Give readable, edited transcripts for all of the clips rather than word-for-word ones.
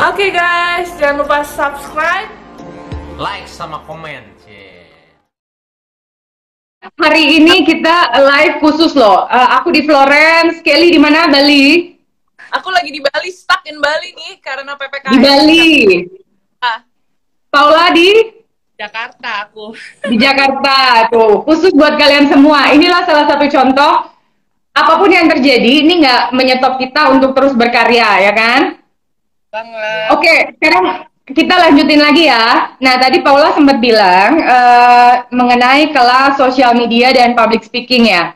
Oke guys, jangan lupa subscribe. Like sama komen. Hari ini kita live khusus loh. Aku di Florence, Kelly di mana? Bali. Aku lagi di Bali, stuck in Bali nih karena PPKM. Di Bali. Ah, Paula di Jakarta aku. di Jakarta. Tuh, khusus buat kalian semua. Inilah salah satu contoh. Apapun yang terjadi, ini nggak menyetop kita untuk terus berkarya, ya kan? Banget. Oke, sekarang kita lanjutin lagi ya. Nah, tadi Paula sempat bilang mengenai kelas sosial media dan public speaking ya.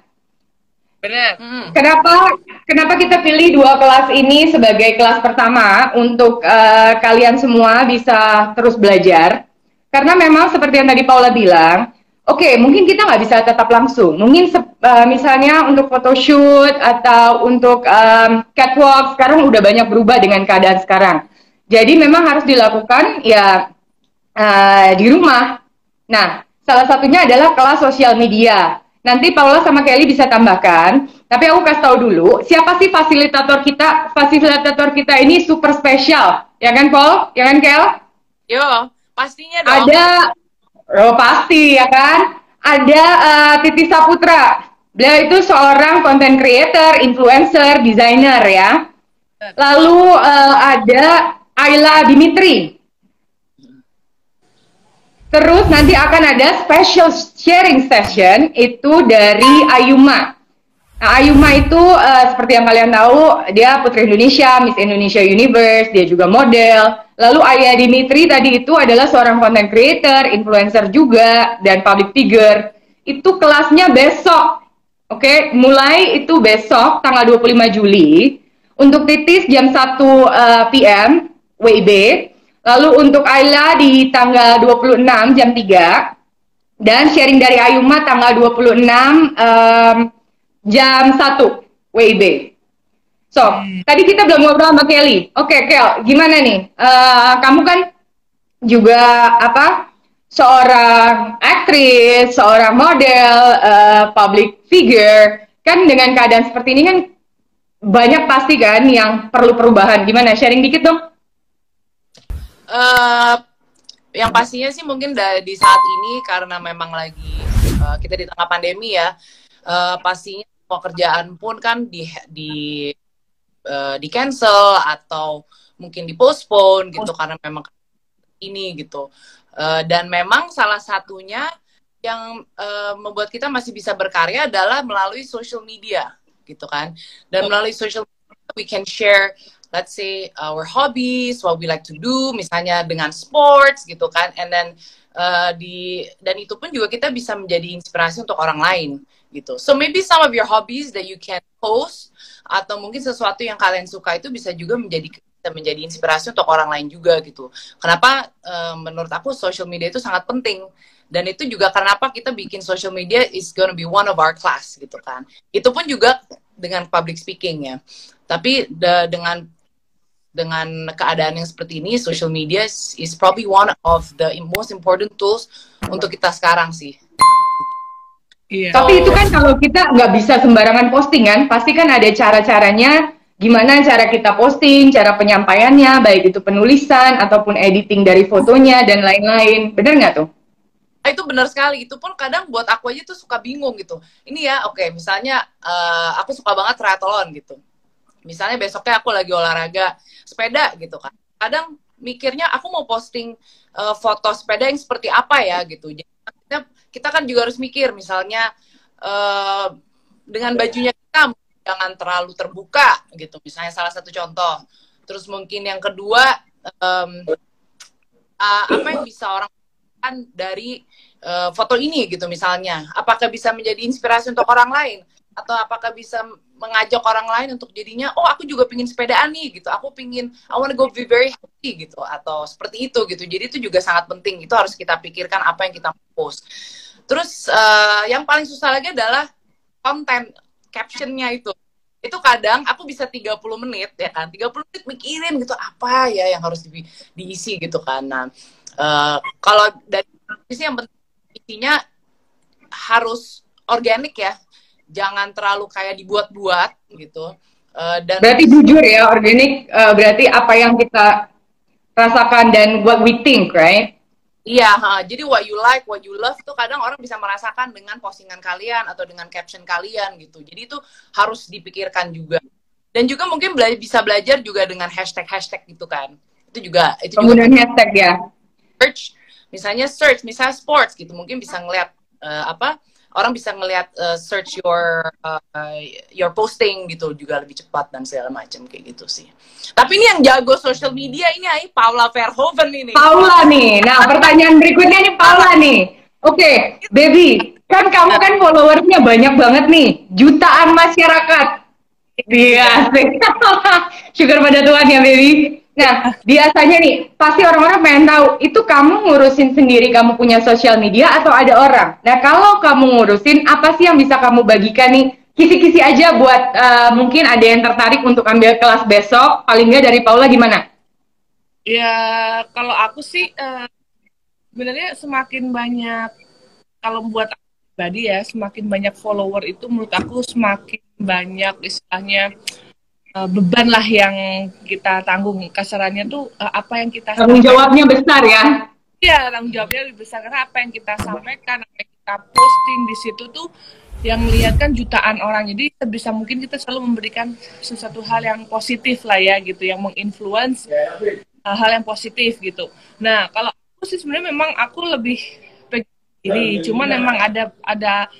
Bener. Kenapa kita pilih dua kelas ini sebagai kelas pertama untuk kalian semua bisa terus belajar? Karena memang seperti yang tadi Paula bilang, oke, mungkin kita nggak bisa tetap langsung. Mungkin misalnya untuk photoshoot atau untuk catwalk sekarang udah banyak berubah dengan keadaan sekarang. Jadi memang harus dilakukan ya di rumah. Nah, salah satunya adalah kelas sosial media. Nanti Paula sama Kelly bisa tambahkan. Tapi aku kasih tahu dulu, siapa sih fasilitator kita? Fasilitator kita ini super spesial, ya kan Paul? Ya kan Kel? Yo, pastinya dong. Ada, oh pasti ya kan? Ada Titi Saputra. Beliau itu seorang content creator, influencer, designer ya. Lalu ada Ayla Dimitri. Terus nanti akan ada special sharing session itu dari Ayuma. Nah, Ayuma itu seperti yang kalian tahu, dia Putri Indonesia, Miss Indonesia Universe, dia juga model. Lalu Ayla Dimitri tadi itu adalah seorang content creator, influencer juga, dan public figure. Itu kelasnya besok. Oke, mulai itu besok tanggal 25 Juli. Untuk Titis jam 1 PM WIB. Lalu untuk Ayla di tanggal 26 jam 3. Dan sharing dari Ayuma tanggal 26 jam 1 WIB. So, tadi kita belum ngobrol sama Kelly. Oke, Kel, gimana nih? Kamu kan juga seorang aktris, seorang model, public figure. Kan dengan keadaan seperti ini kan banyak pasti kan yang perlu perubahan. Gimana? Sharing dikit dong. Yang pastinya sih mungkin di saat ini karena memang lagi kita di tengah pandemi ya, pastinya pekerjaan pun kan di cancel atau mungkin di postpone gitu karena memang ini gitu. Dan memang salah satunya yang membuat kita masih bisa berkarya adalah melalui social media gitu kan. Dan melalui social media we can share, let's say our hobbies, what we like to do, misalnya dengan sports gitu kan, and then dan itu pun juga kita bisa menjadi inspirasi untuk orang lain gitu. So maybe some of your hobbies that you can post atau mungkin sesuatu yang kalian suka itu bisa juga menjadi inspirasi untuk orang lain juga gitu. Kenapa menurut aku social media itu sangat penting. Dan itu juga kenapa kita bikin social media is gonna be one of our class gitu kan. Itu pun juga dengan public speaking ya. Tapi dengan keadaan yang seperti ini, social media is probably one of the most important tools untuk kita sekarang sih. Yeah. Tapi itu kan kalau kita nggak bisa sembarangan posting kan, pasti kan ada cara-caranya. Gimana cara kita posting, cara penyampaiannya, baik itu penulisan ataupun editing dari fotonya dan lain-lain. Bener nggak tuh? Itu benar sekali. Itu pun kadang buat aku aja tuh suka bingung gitu. Ini ya, oke, misalnya aku suka banget triathlon gitu. Misalnya besoknya aku lagi olahraga sepeda gitu kan. Kadang mikirnya aku mau posting foto sepeda yang seperti apa ya gitu. Jadi kita kan juga harus mikir misalnya dengan bajunya kita jangan terlalu terbuka gitu. Misalnya salah satu contoh. Terus mungkin yang kedua apa yang bisa orang lakukan dari foto ini gitu misalnya. Apakah bisa menjadi inspirasi untuk orang lain? Atau apakah bisa mengajak orang lain untuk jadinya, oh aku juga pingin sepedaan nih gitu, aku pingin I wanna go be very healthy gitu, atau seperti itu gitu. Jadi itu juga sangat penting, itu harus kita pikirkan apa yang kita post. Terus yang paling susah lagi adalah konten, captionnya itu kadang aku bisa 30 menit ya kan, 30 menit mikirin gitu apa ya yang harus diisi gitu kan. Nah kalau dari sisi yang penting isinya harus organik ya, jangan terlalu kayak dibuat-buat gitu. Dan berarti jujur ya, organik, berarti apa yang kita rasakan dan what we think, right? Iya, jadi what you like, what you love tuh kadang orang bisa merasakan dengan postingan kalian atau dengan caption kalian gitu. Jadi itu harus dipikirkan juga. Dan juga mungkin bisa belajar juga dengan hashtag-hashtag gitu kan. Itu juga penggunaan hashtag ya. Misalnya misalnya sports gitu. Mungkin bisa ngeliat orang bisa ngeliat search your posting gitu juga lebih cepat dan segala macam kayak gitu sih. Tapi ini yang jago social media ini Paula Verhoeven ini. Paula nih. Nah, pertanyaan berikutnya nih Paula nih. Oke, baby, kan kamu kan followersnya banyak banget nih, jutaan masyarakat. Iya, syukur pada Tuhan ya, baby. Nah, biasanya nih, pasti orang-orang pengen tahu, itu kamu ngurusin sendiri, kamu punya sosial media atau ada orang? Nah, kalau kamu ngurusin, apa sih yang bisa kamu bagikan nih? Kisi-kisi aja buat mungkin ada yang tertarik untuk ambil kelas besok, paling nggak dari Paula gimana? Ya, kalau aku sih, sebenarnya semakin banyak, kalau buat pribadi ya, semakin banyak follower itu menurut aku semakin banyak istilahnya beban lah yang kita tanggung. Kasarannya tuh apa yang kita tanggung jawabnya besar ya? Iya, tanggung jawabnya lebih besar karena apa yang kita sampaikan, apa yang kita posting di situ tuh yang melihat kan jutaan orang. Jadi sebisa mungkin kita selalu memberikan sesuatu hal yang positif lah ya gitu, yang menginfluence hal yang positif gitu. Nah, kalau aku sih sebenarnya memang aku lebih ini, cuman memang ada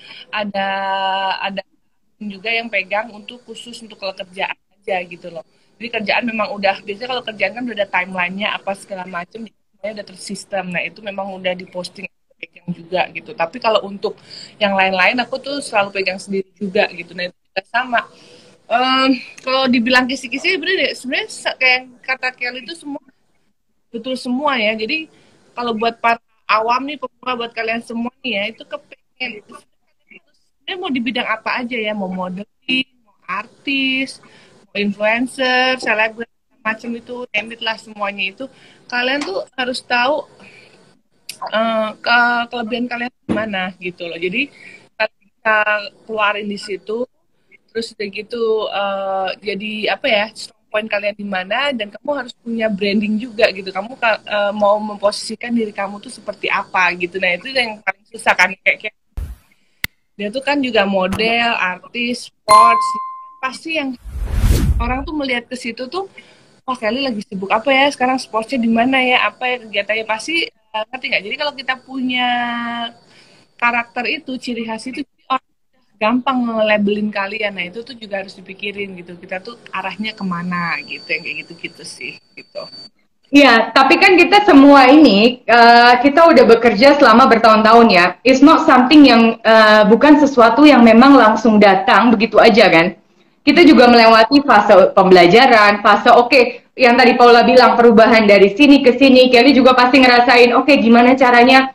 juga yang pegang untuk khusus untuk kerjaan aja gitu loh. Jadi kerjaan memang udah, biasanya kalau kerjaan kan udah ada timelinenya apa segala macam, semuanya udah tersistem. Nah itu memang udah diposting pegang juga gitu. Tapi kalau untuk yang lain-lain aku tuh selalu pegang sendiri juga gitu. Nah itu juga sama. Kalau dibilang kisi-kisi sebenarnya kayak kata Kelly itu semua betul semua ya. Jadi kalau buat para awam nih, pemula buat kalian semua nih ya, itu kepengen sebenarnya mau di bidang apa aja ya, mau modeling, mau artis, mau influencer, selebgram, macam itu, name it lah semuanya itu. Kalian tuh harus tahu kelebihan kalian gimana gitu loh. Jadi kita keluarin di situ, terus udah gitu jadi apa ya, strong point kalian di mana, dan kamu harus punya branding juga gitu. Kamu mau memposisikan diri kamu tuh seperti apa gitu. Nah itu yang paling susah kan, kayak dia tuh kan juga model, artis, sports, pasti yang orang tuh melihat ke situ tuh, wah Kelly lagi sibuk apa ya sekarang, sportsnya di mana ya, apa ya kegiatannya, pasti ngerti nggak? Jadi kalau kita punya karakter itu, ciri khas itu, orang gampang nge-labelin kalian. Nah itu tuh juga harus dipikirin gitu, kita tuh arahnya kemana gitu, yang kayak gitu-gitu sih gitu. Iya, tapi kan kita semua ini, kita udah bekerja selama bertahun-tahun ya. It's not something yang, bukan sesuatu yang memang langsung datang begitu aja kan. Kita juga melewati fase pembelajaran, fase yang tadi Paula bilang, perubahan dari sini ke sini. Kelly juga pasti ngerasain, gimana caranya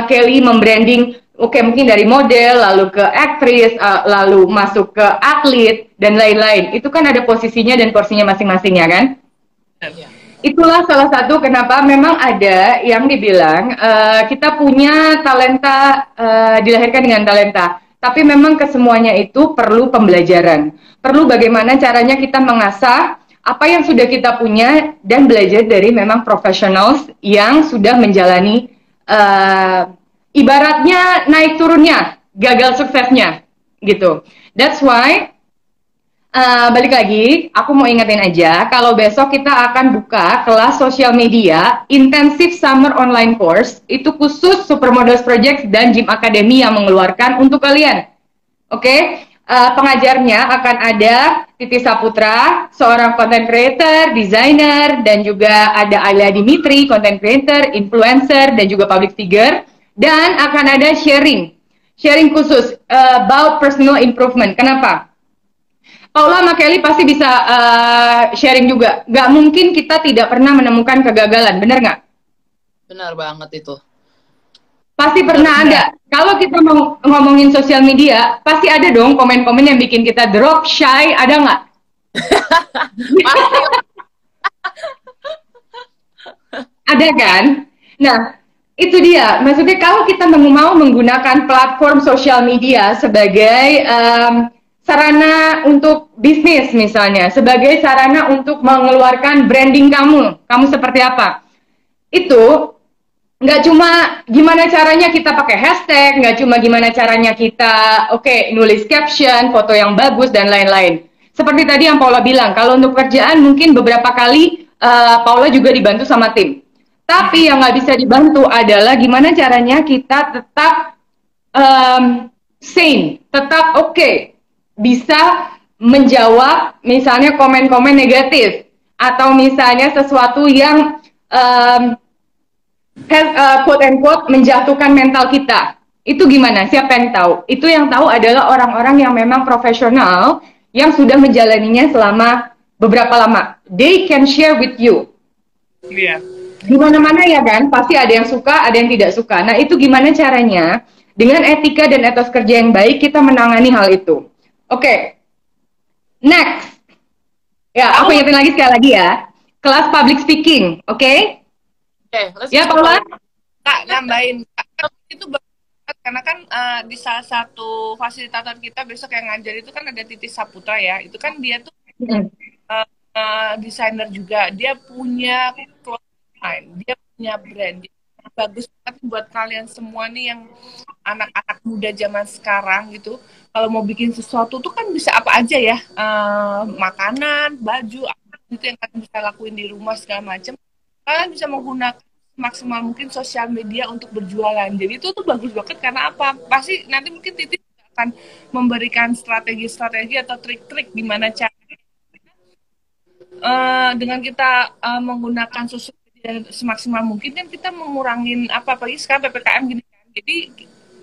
Kelly membranding, mungkin dari model, lalu ke aktris, lalu masuk ke atlet, dan lain-lain. Itu kan ada posisinya dan porsinya masing-masing ya kan? Yeah. Itulah salah satu kenapa memang ada yang dibilang kita punya talenta, dilahirkan dengan talenta. Tapi memang kesemuanya itu perlu pembelajaran. Perlu bagaimana caranya kita mengasah apa yang sudah kita punya dan belajar dari memang professionals yang sudah menjalani ibaratnya naik turunnya, gagal suksesnya gitu. That's why balik lagi, aku mau ingetin aja, kalau besok kita akan buka kelas sosial media Intensive Summer Online Course, itu khusus Supermodels Project dan Gym Academy yang mengeluarkan untuk kalian. Pengajarnya akan ada Titi Saputra, seorang content creator, designer, dan juga ada Ayla Dimitri, content creator, influencer, dan juga public figure, dan akan ada sharing khusus about personal improvement. Kenapa? Paula sama Kelly pasti bisa sharing juga. Nggak mungkin kita tidak pernah menemukan kegagalan, benar nggak? Benar banget itu. Pasti pernah ada. Kalau kita mau ngomongin sosial media, pasti ada dong komen-komen yang bikin kita drop, shy, ada nggak? Ada kan? Nah, itu dia. Maksudnya kalau kita mau menggunakan platform sosial media sebagai sarana untuk bisnis misalnya, sebagai sarana untuk mengeluarkan branding kamu. Kamu seperti apa? Itu nggak cuma gimana caranya kita pakai hashtag, nggak cuma gimana caranya kita nulis caption, foto yang bagus dan lain-lain. Seperti tadi yang Paula bilang, kalau untuk kerjaan mungkin beberapa kali Paula juga dibantu sama tim. Tapi yang nggak bisa dibantu adalah gimana caranya kita tetap sane, tetap bisa menjawab misalnya komen-komen negatif atau misalnya sesuatu yang quote and quote menjatuhkan mental kita. Itu gimana? Siapa yang tahu? Itu yang tahu adalah orang-orang yang memang profesional yang sudah menjalaninya selama beberapa lama. They can share with you. Iya. Di mana-mana ya kan, pasti ada yang suka, ada yang tidak suka. Nah, itu gimana caranya? Dengan etika dan etos kerja yang baik, kita menangani hal itu. Oke. Next. Ya, aku ingetin lagi sekali lagi ya. Kelas public speaking, oke? Ya, Paula? Kak, nambahin. Itu banget, karena kan di salah satu fasilitator kita besok yang ngajar itu kan ada Titis Saputra ya. Itu kan dia tuh desainer juga. Dia punya clothing, dia punya brand. Bagus banget buat kalian semua nih yang anak-anak muda zaman sekarang gitu. Kalau mau bikin sesuatu tuh kan bisa apa aja ya, makanan, baju, apa gitu yang kalian bisa lakuin di rumah segala macam. Kalian bisa menggunakan maksimal mungkin sosial media untuk berjualan. Jadi itu tuh bagus banget karena apa? Pasti nanti mungkin Titi akan memberikan strategi-strategi atau trik-trik gimana cara dengan kita menggunakan sosial media semaksimal mungkin kan kita mengurangin apalagi sekarang PPKM gini kan. Jadi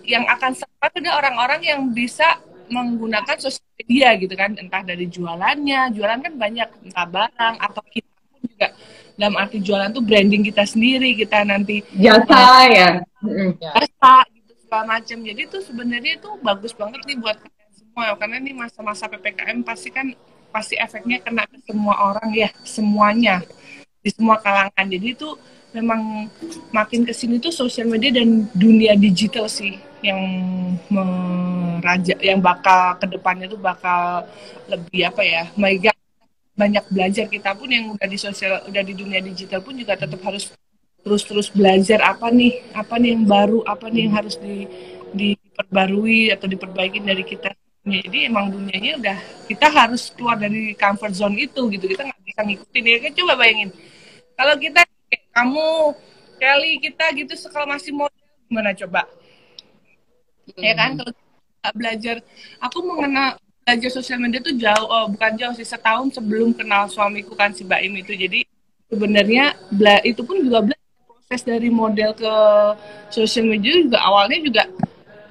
yang akan sempat ada orang-orang yang bisa menggunakan sosial media gitu kan, entah dari jualannya, jualan kan banyak, entah barang atau kita pun juga dalam arti jualan tuh branding kita sendiri, kita nanti jasa jasa gitu segala macam. Jadi tuh sebenarnya itu bagus banget nih buat kalian semua karena ini masa-masa PPKM pasti efeknya kena ke semua orang ya, semuanya di semua kalangan. Jadi itu memang makin kesini tuh sosial media dan dunia digital sih yang yang bakal kedepannya tuh bakal lebih apa ya, mega banyak belajar. Kita pun yang udah di dunia digital pun juga tetap harus terus belajar apa nih yang baru, apa nih yang harus diperbarui atau diperbaiki dari kita. Jadi emang dunianya udah, kita harus keluar dari comfort zone itu gitu, kita nggak bisa ngikutin ya. Coba bayangin kalau kita kamu Kelly kita gitu kalau masih model gimana coba ya kan. Kalau kita belajar, aku belajar sosial media tuh bukan jauh sih, setahun sebelum kenal suamiku kan si Baim itu. Jadi sebenarnya itu pun juga belajar proses dari model ke sosial media juga awalnya juga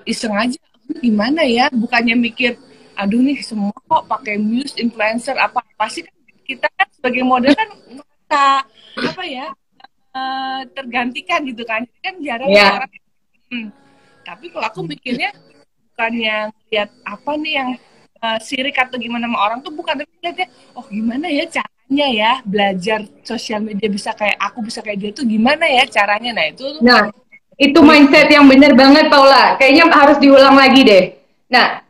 iseng aja gimana ya, bukannya mikir aduh nih semua kok pakai muse influencer apa sih, kan kita kan sebagai model kan apa ya tergantikan gitu kan jarang orang. Tapi kalau aku mikirnya bukannya lihat apa nih yang sirik atau gimana sama orang tuh, bukan, tapi lihatnya gimana ya caranya ya belajar sosial media bisa kayak aku, bisa kayak dia tuh gimana ya caranya. Nah itu mindset yang benar banget Paula, kayaknya harus diulang lagi deh. Nah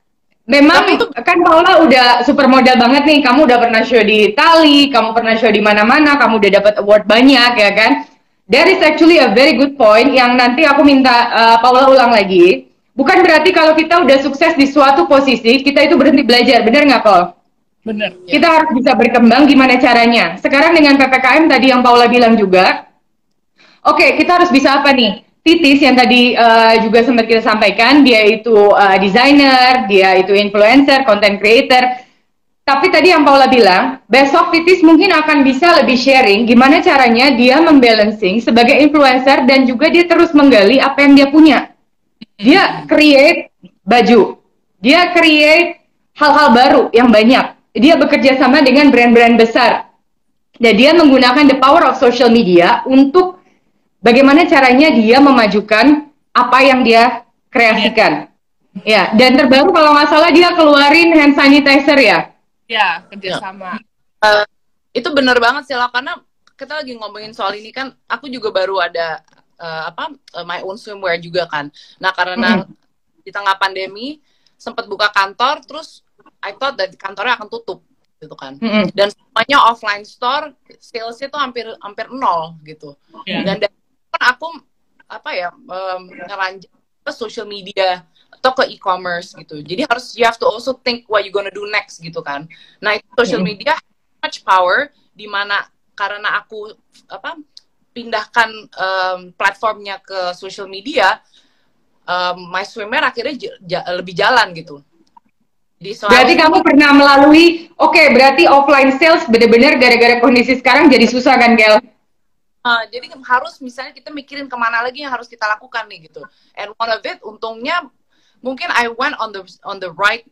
memang kan Paula udah supermodel banget nih, kamu udah pernah show di Itali, kamu pernah show di mana-mana, kamu udah dapat award banyak ya kan. That is actually a very good point yang nanti aku minta Paula ulang lagi. Bukan berarti kalau kita udah sukses di suatu posisi, kita itu berhenti belajar, benar nggak Paul? Benar. Kita harus bisa berkembang, gimana caranya? Sekarang dengan PPKM tadi yang Paula bilang juga, kita harus bisa apa nih? Titis yang tadi juga sempat kita sampaikan, dia itu designer, dia itu influencer, content creator. Tapi tadi yang Paula bilang, besok Titis mungkin akan bisa lebih sharing gimana caranya dia membalancing sebagai influencer dan juga dia terus menggali apa yang dia punya. Dia create baju, dia create hal-hal baru yang banyak. Dia bekerja sama dengan brand-brand besar. Dan dia menggunakan the power of social media untuk bagaimana caranya dia memajukan apa yang dia kreasikan. Ya, dan terbaru kalau nggak salah dia keluarin hand sanitizer ya. Ya, kerjasama. Itu bener banget sih lah, karena kita lagi ngomongin soal ini kan, aku juga baru ada my own swimwear juga kan. Nah karena di tengah pandemi sempat buka kantor, terus I thought that kantornya akan tutup gitu kan. Dan semuanya offline store, salesnya tuh hampir nol gitu. Dan dari kan aku apa ya ngelanjut ke social media atau ke e-commerce gitu. Jadi harus you have to also think what you gonna do next gitu kan. Nah, itu social media much power di mana karena aku pindahkan platformnya ke social media, my swimwear akhirnya lebih jalan gitu. Jadi berarti kamu pernah melalui, berarti offline sales bener-bener gara-gara kondisi sekarang jadi susah kan, Gel? Jadi harus misalnya kita mikirin kemana lagi yang harus kita lakukan nih gitu. And one of it, untungnya mungkin I went on the right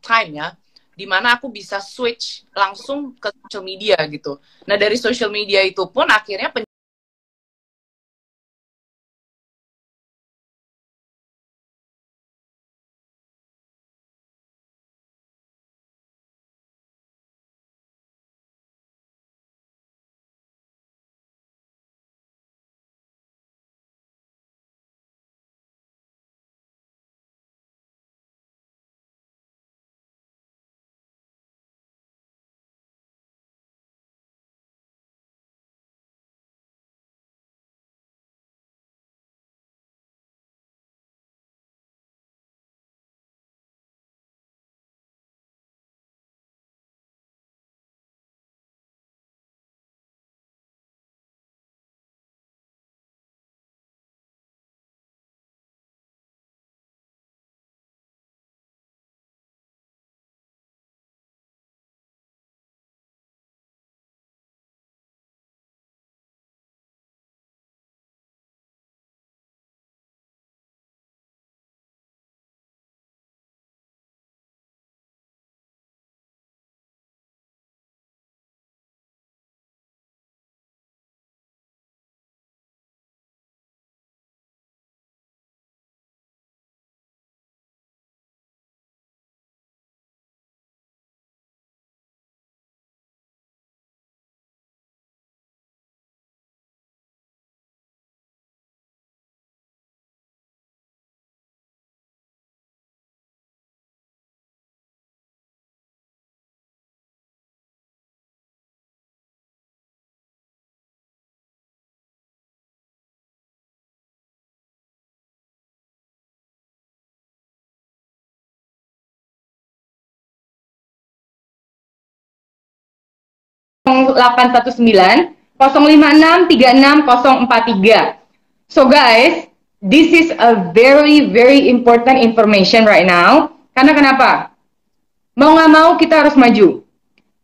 time ya, dimana aku bisa switch langsung ke social media gitu. Nah dari social media itu pun akhirnya So guys, this is a very very important information right now. Karena kenapa? Mau nggak mau kita harus maju.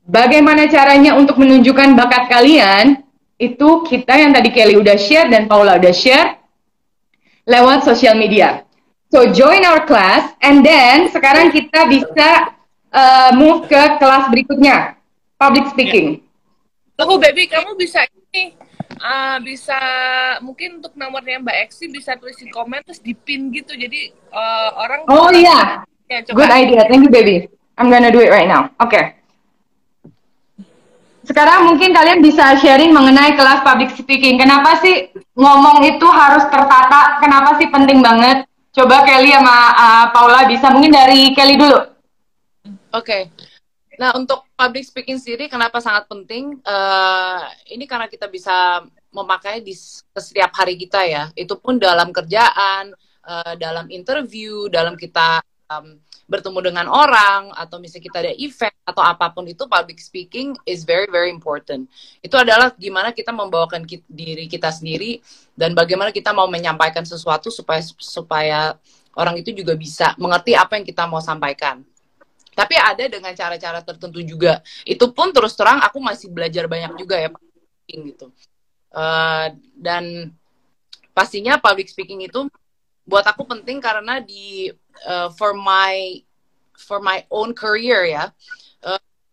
Bagaimana caranya untuk menunjukkan bakat kalian? Itu kita yang tadi Kelly udah share dan Paula udah share lewat social media. So join our class and then sekarang kita bisa move ke kelas berikutnya, public speaking. Tunggu baby, kamu bisa ini bisa mungkin untuk nomornya Mbak Eksi bisa tulis di komen terus dipin gitu, jadi orang. Oh iya, ya, good idea, thank you baby. I'm gonna do it right now. Oke. Sekarang mungkin kalian bisa sharing mengenai kelas public speaking. Kenapa sih ngomong itu harus tertata? Kenapa sih penting banget? Coba Kelly sama Paula bisa, mungkin dari Kelly dulu. Oke. Nah, untuk public speaking sendiri kenapa sangat penting? Ini karena kita bisa memakai di setiap hari kita ya. Itu pun dalam kerjaan, dalam interview, dalam kita bertemu dengan orang, atau misalnya kita ada event, atau apapun itu, public speaking is very, very important. Itu adalah gimana kita membawakan diri kita sendiri, dan bagaimana kita mau menyampaikan sesuatu supaya orang itu juga bisa mengerti apa yang kita mau sampaikan. Tapi ada dengan cara-cara tertentu juga. Itu pun terus terang aku masih belajar banyak juga ya public speaking gitu. Dan pastinya public speaking itu buat aku penting karena for my own career ya.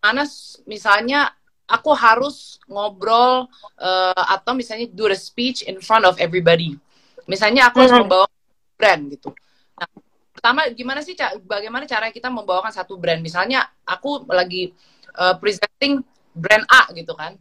Mana misalnya aku harus ngobrol atau misalnya do the speech in front of everybody. Misalnya aku harus membawa brand gitu. Nah, pertama bagaimana cara kita membawakan satu brand, misalnya aku lagi presenting brand A gitu kan.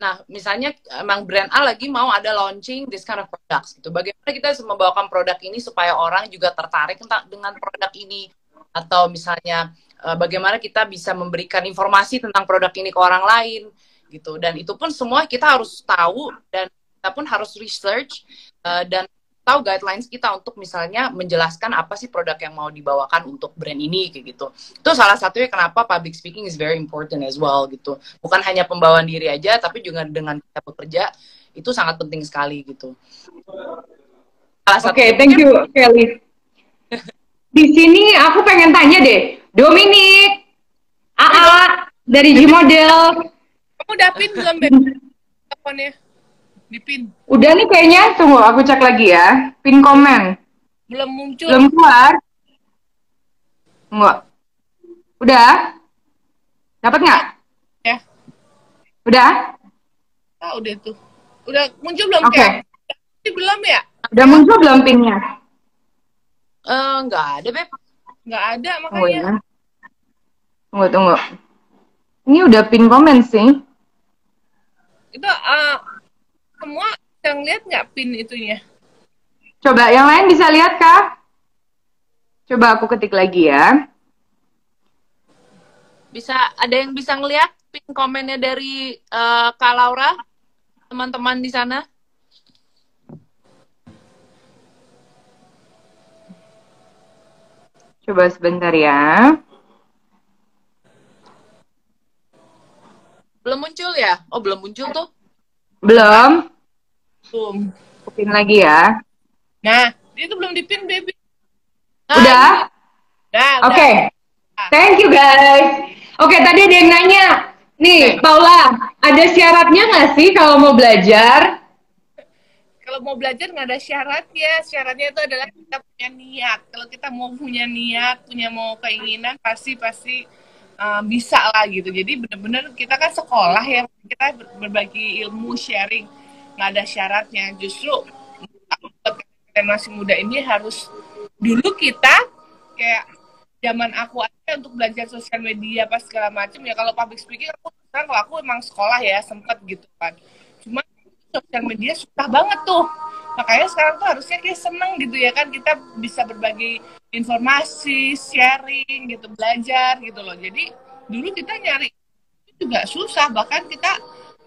Nah misalnya emang brand A lagi mau ada launching this kind of products gitu, bagaimana kita membawakan produk ini supaya orang juga tertarik dengan produk ini, atau misalnya bagaimana kita bisa memberikan informasi tentang produk ini ke orang lain gitu. Dan itu pun semua kita harus tahu dan kita pun harus research dan tahu guidelines kita untuk misalnya menjelaskan apa sih produk yang mau dibawakan untuk brand ini kayak gitu. Itu salah satunya kenapa public speaking is very important as well gitu. Bukan hanya pembawaan diri aja, tapi juga dengan kita bekerja itu sangat penting sekali gitu. Oke, thank you Kelly. Di sini aku pengen tanya deh, Dominic, AA dari G-Model. Kamu udah pin belum teleponnya? Dipin. Udah nih kayaknya, tunggu aku cek lagi ya. Pin komen. Belum muncul. Belum keluar. Enggak. Udah? Dapat nggak? Ya. Udah? Ah, udah tuh. Udah muncul belum Oke. Kayak? Belum ya? Udah muncul belum pinnya? Nggak ada, Beb. Nggak ada Tunggu makanya. ya. Tunggu. Ini udah pin komen sih. Itu semua yang lihat nggak pin itunya? Coba yang lain bisa lihat kah? Coba aku ketik lagi ya. Ada yang bisa ngeliat pin komennya dari Kak Laura, teman-teman di sana? Coba sebentar ya. Belum muncul ya? Oh, belum muncul tuh. Belum? Belum. Pin lagi ya. Nah, itu belum dipin, baby. Udah? Nah, Oke. Thank you guys. Oke, tadi ada yang nanya. Nih, Paula, ada syaratnya nggak sih kalau mau belajar? Kalau mau belajar nggak ada syaratnya. Syaratnya itu adalah kita punya niat. Kalau kita mau punya niat, mau keinginan, pasti bisa lah gitu. Jadi benar-benar kita kan sekolah ya, kita berbagi ilmu, sharing, nggak ada syaratnya. Justru buat kalian masih muda ini harus dulu kita kayak zaman aku aja untuk belajar sosial media pas segala macam ya. Kalau public speaking kalau aku emang sekolah ya sempet gitu kan. Cuma sosial media susah banget tuh. Makanya sekarang tuh harusnya kayak seneng gitu ya kan, kita bisa berbagi informasi, sharing gitu, belajar gitu loh. Jadi dulu kita nyari itu juga susah, bahkan kita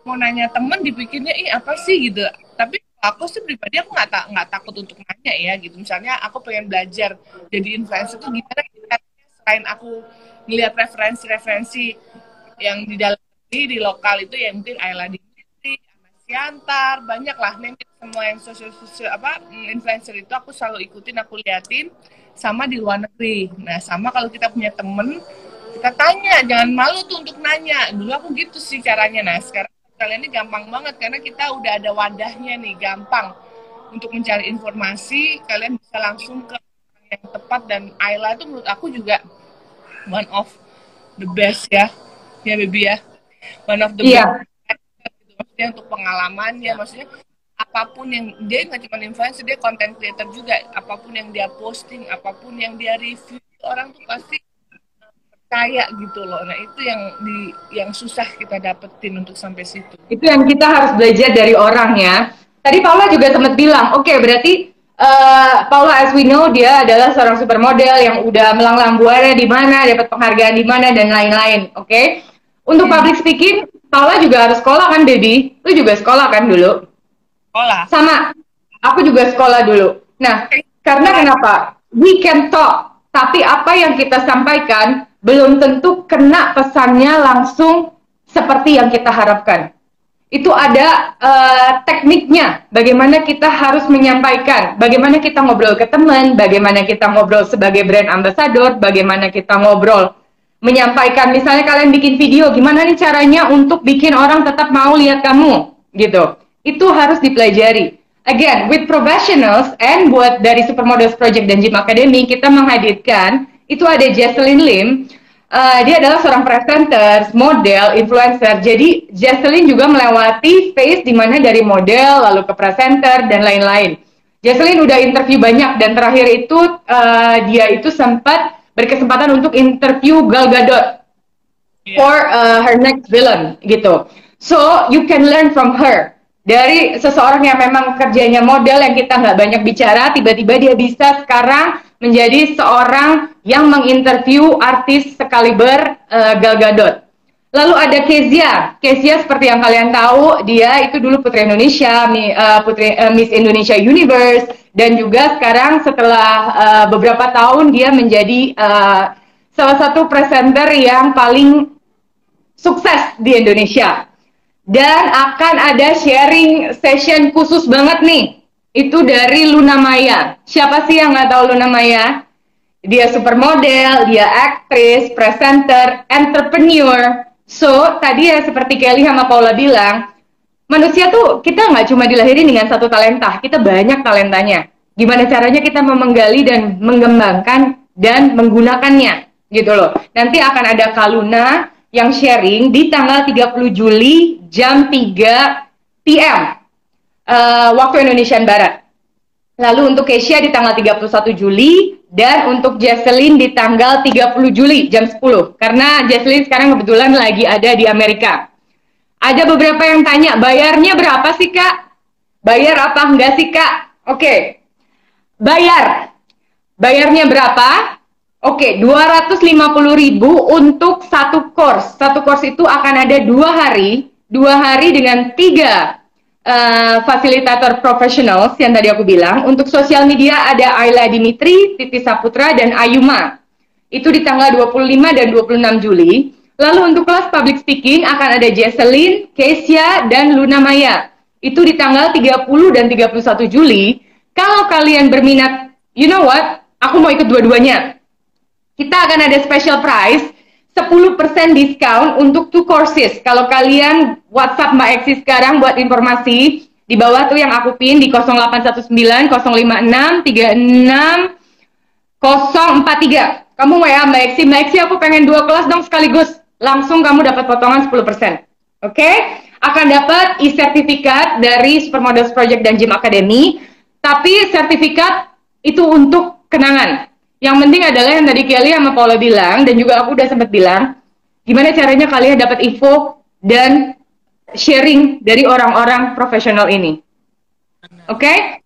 mau nanya temen dipikirnya apa sih gitu. Tapi aku sih pribadi aku nggak takut untuk nanya ya gitu. Misalnya aku pengen belajar jadi influencer tuh gimana, selain aku ngeliat referensi yang di dalam di lokal itu ya, mungkin Ayla Siantar, banyak lah, semua yang sosial influencer itu aku selalu ikutin, aku liatin, sama di luar negeri. Nah, sama kalau kita punya temen, kita tanya, jangan malu tuh untuk nanya. Dulu aku gitu sih caranya. Nah, sekarang kalian ini gampang banget, karena kita udah ada wadahnya nih, gampang untuk mencari informasi, kalian bisa langsung ke yang tepat, dan Ayla itu menurut aku juga one of the best ya baby ya, one of the best. Maksudnya untuk pengalamannya, maksudnya apapun yang dia nggak cuma influencer, dia content creator juga. Apapun yang dia posting, apapun yang dia review, orang tuh pasti percaya gitu loh. Nah itu yang susah kita dapetin untuk sampai situ. Itu yang kita harus belajar dari orang ya. Tadi Paula juga sempat bilang, oke, berarti Paula, as we know, dia adalah seorang supermodel yang udah melanglang buana di mana, dapat penghargaan di mana dan lain-lain. Oke. Untuk public speaking, Paula juga harus sekolah kan, baby? Lu juga sekolah kan dulu? Sekolah. Sama. Aku juga sekolah dulu. Nah, karena kenapa? We can talk, tapi apa yang kita sampaikan belum tentu kena pesannya langsung seperti yang kita harapkan. Itu ada tekniknya, bagaimana kita harus menyampaikan, bagaimana kita ngobrol ke teman, bagaimana kita ngobrol sebagai brand ambassador, bagaimana kita ngobrol menyampaikan, misalnya kalian bikin video, gimana nih caranya untuk bikin orang tetap mau lihat kamu, gitu. Itu harus dipelajari. Again, with professionals, and buat dari Supermodels Project dan Gym Academy, kita menghadirkan, itu ada Jesselyn Lim, dia adalah seorang presenter, model, influencer. Jadi Jesselyn juga melewati phase dimana dari model, lalu ke presenter, dan lain-lain. Jesselyn udah interview banyak, dan terakhir itu dia itu sempat berkesempatan untuk interview Gal Gadot for her next villain gitu. So you can learn from her. Dari seseorang yang memang kerjanya model yang kita nggak banyak bicara, tiba-tiba dia bisa sekarang menjadi seorang yang menginterview artis sekaliber Gal Gadot. Lalu ada Kezia. Kezia seperti yang kalian tahu, dia itu dulu Putri Indonesia, Miss Indonesia Universe, dan juga sekarang setelah beberapa tahun dia menjadi salah satu presenter yang paling sukses di Indonesia. Dan akan ada sharing session khusus banget nih. Itu dari Luna Maya. Siapa sih yang nggak tahu Luna Maya? Dia supermodel, dia aktris, presenter, entrepreneur. So, tadi ya seperti Kelly sama Paula bilang, manusia tuh kita nggak cuma dilahirin dengan satu talenta, kita banyak talentanya. Gimana caranya kita menggali dan mengembangkan dan menggunakannya, gitu loh. Nanti akan ada Kaluna yang sharing di tanggal 30 Juli jam 3 PM waktu Indonesia Barat. Lalu untuk Keisha di tanggal 31 Juli dan untuk Jesselyn di tanggal 30 Juli jam 10. Karena Jesselyn sekarang kebetulan lagi ada di Amerika. Ada beberapa yang tanya, bayarnya berapa sih Kak? Bayar apa enggak sih Kak? Oke. Bayar. Bayarnya berapa? Oke, 250.000 untuk satu course. Satu course itu akan ada 2 hari dengan 3 fasilitator profesional yang tadi aku bilang. Untuk sosial media ada Ayla Dimitri, Titi Saputra, dan Ayuma. Itu di tanggal 25 dan 26 Juli. Lalu untuk kelas public speaking akan ada Jesselyn, Kezia, dan Luna Maya. Itu di tanggal 30 dan 31 Juli. Kalau kalian berminat, you know what? Aku mau ikut dua-duanya. Kita akan ada special price 10% diskon untuk 2 courses. Kalau kalian WhatsApp Mbak Eksi sekarang buat informasi, di bawah tuh yang aku pin di 0819 056 36 043. Kamu WA Mbak Eksi, aku pengen 2 kelas dong sekaligus. Langsung kamu dapat potongan 10%. Oke? Akan dapat e-sertifikat dari Supermodels Project dan Gym Academy, tapi sertifikat itu untuk kenangan. Yang penting adalah yang tadi Kelly sama Paula bilang, dan juga aku udah sempat bilang, gimana caranya kalian dapat info dan sharing dari orang-orang profesional ini. Oke?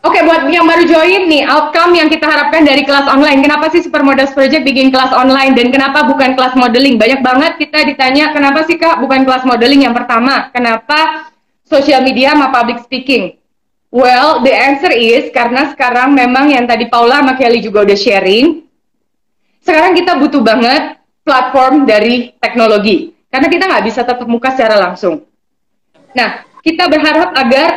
Oke, buat yang baru join nih, outcome yang kita harapkan dari kelas online. Kenapa sih Supermodels Project bikin kelas online, dan kenapa bukan kelas modeling? Banyak banget kita ditanya, kenapa sih Kak bukan kelas modeling yang pertama? Kenapa social media sama public speaking? Well, the answer is karena sekarang memang yang tadi Paula sama Kelly juga udah sharing, sekarang kita butuh banget platform dari teknologi. Karena kita nggak bisa tatap muka secara langsung. Nah, kita berharap agar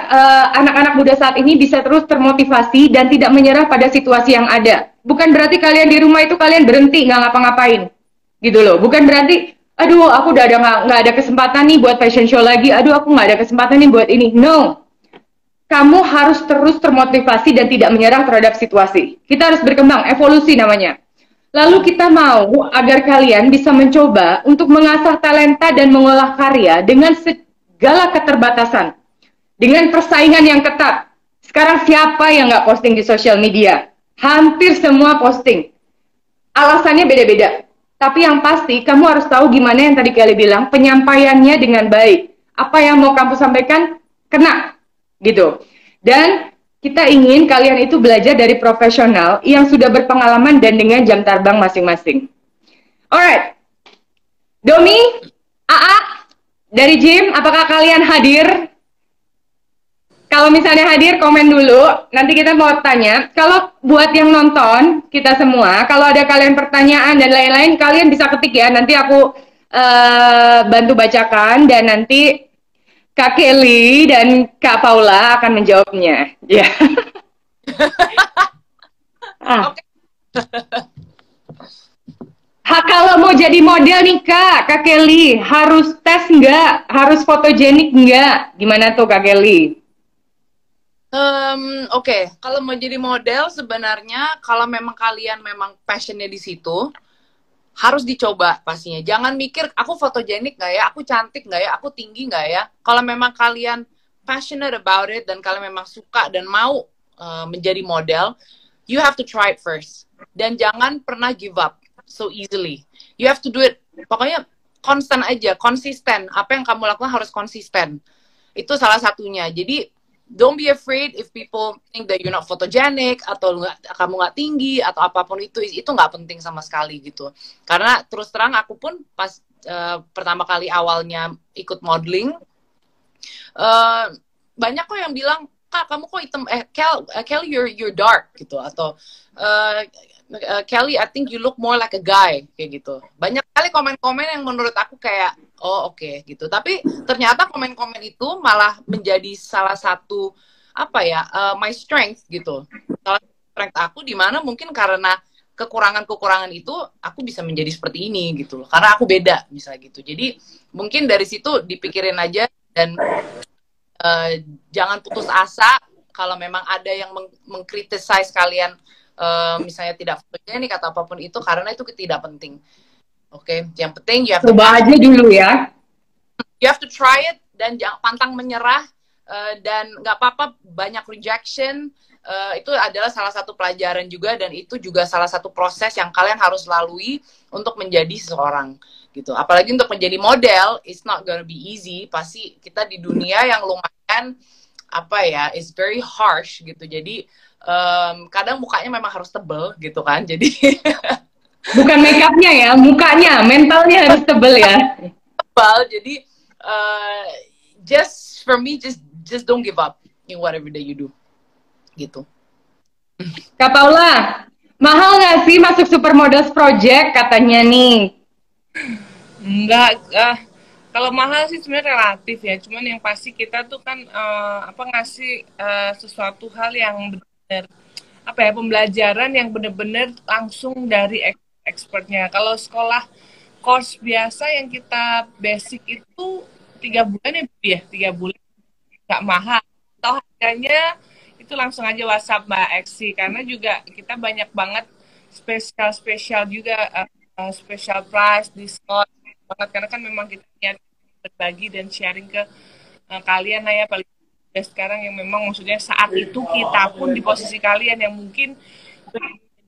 anak-anak muda saat ini bisa terus termotivasi dan tidak menyerah pada situasi yang ada. Bukan berarti kalian di rumah itu kalian berhenti, nggak ngapa-ngapain. Gitu loh. Bukan berarti, aduh aku udah nggak ada kesempatan nih buat fashion show lagi, aduh aku nggak ada kesempatan nih buat ini. No. Kamu harus terus termotivasi dan tidak menyerah terhadap situasi. Kita harus berkembang, evolusi namanya. Lalu kita mau agar kalian bisa mencoba untuk mengasah talenta dan mengolah karya dengan segala keterbatasan. Dengan persaingan yang ketat. Sekarang siapa yang nggak posting di sosial media? Hampir semua posting. Alasannya beda-beda. Tapi yang pasti, kamu harus tahu gimana yang tadi Kelly bilang, penyampaiannya dengan baik. Apa yang mau kamu sampaikan, kena. Gitu. Dan kita ingin kalian itu belajar dari profesional yang sudah berpengalaman dan dengan jam terbang masing-masing. Alright. Domi, AA, dari Gym, apakah kalian hadir? Kalau misalnya hadir, komen dulu. Nanti kita mau tanya. Kalau buat yang nonton, kita semua, kalau ada kalian pertanyaan dan lain-lain, kalian bisa ketik ya. Nanti aku bantu bacakan, dan nanti Kak Kelly dan Kak Paula akan menjawabnya. Ya. Kalau mau jadi model nih Kak Kelly, harus tes nggak? Harus fotogenik nggak? Gimana tuh Kak Kelly? Oke. Kalau mau jadi model sebenarnya kalau memang kalian memang passionnya di situ, harus dicoba pastinya. Jangan mikir aku fotogenik nggak ya, aku cantik nggak ya, aku tinggi nggak ya. Kalau memang kalian passionate about it dan kalian memang suka dan mau menjadi model, you have to try it first. Dan jangan pernah give up so easily. You have to do it. Pokoknya konstan aja, konsisten. Apa yang kamu lakukan harus konsisten. Itu salah satunya. Jadi don't be afraid if people think that you're not photogenic atau kamu nggak tinggi atau apapun itu nggak penting sama sekali gitu. Karena terus terang aku pun pas pertama kali awalnya ikut modeling, banyak kok yang bilang, Kak kamu kok hitam, Kelly you're dark gitu, atau Kelly I think you look more like a guy kayak gitu. Banyak kali komen-komen yang menurut aku kayak oh oke, gitu. Tapi ternyata komen-komen itu malah menjadi salah satu apa ya, my strength gitu. Salah satu strength aku di mana mungkin karena kekurangan-kekurangan itu aku bisa menjadi seperti ini gitu loh. Karena aku beda misalnya gitu. Jadi mungkin dari situ dipikirin aja dan jangan putus asa kalau memang ada yang mengkritisize kalian, misalnya tidak fotogenik atau apapun itu, karena itu tidak penting. Oke, yang penting you have coba aja dulu ya. You have to try it dan jangan pantang menyerah, dan nggak apa-apa banyak rejection, itu adalah salah satu pelajaran juga, dan itu juga salah satu proses yang kalian harus lalui untuk menjadi seseorang gitu. Apalagi untuk menjadi model, it's not gonna be easy. Pasti kita di dunia yang lumayan apa ya, it's very harsh gitu. Jadi kadang mukanya memang harus tebel gitu kan. Jadi bukan make upnya ya, mukanya, mentalnya harus tebel ya. Tebal. Jadi just for me, just don't give up in whatever that you do gitu. Kak Paula, mahal nggak sih masuk Supermodels Project katanya nih? Enggak, kalau mahal sih sebenarnya relatif ya. Cuman yang pasti kita tuh kan ngasih sesuatu hal yang benar, apa ya, pembelajaran yang benar-benar langsung dari expertnya. Kalau sekolah course biasa yang kita basic itu 3 bulan ya, 3 bulan nggak mahal. Atau harganya itu langsung aja WhatsApp Mbak Eksi, karena juga kita banyak banget spesial juga, special price, diskon banget, karena kan memang kita niat berbagi dan sharing ke kalian lah ya, paling sekarang yang memang maksudnya saat itu kita pun di posisi kalian yang mungkin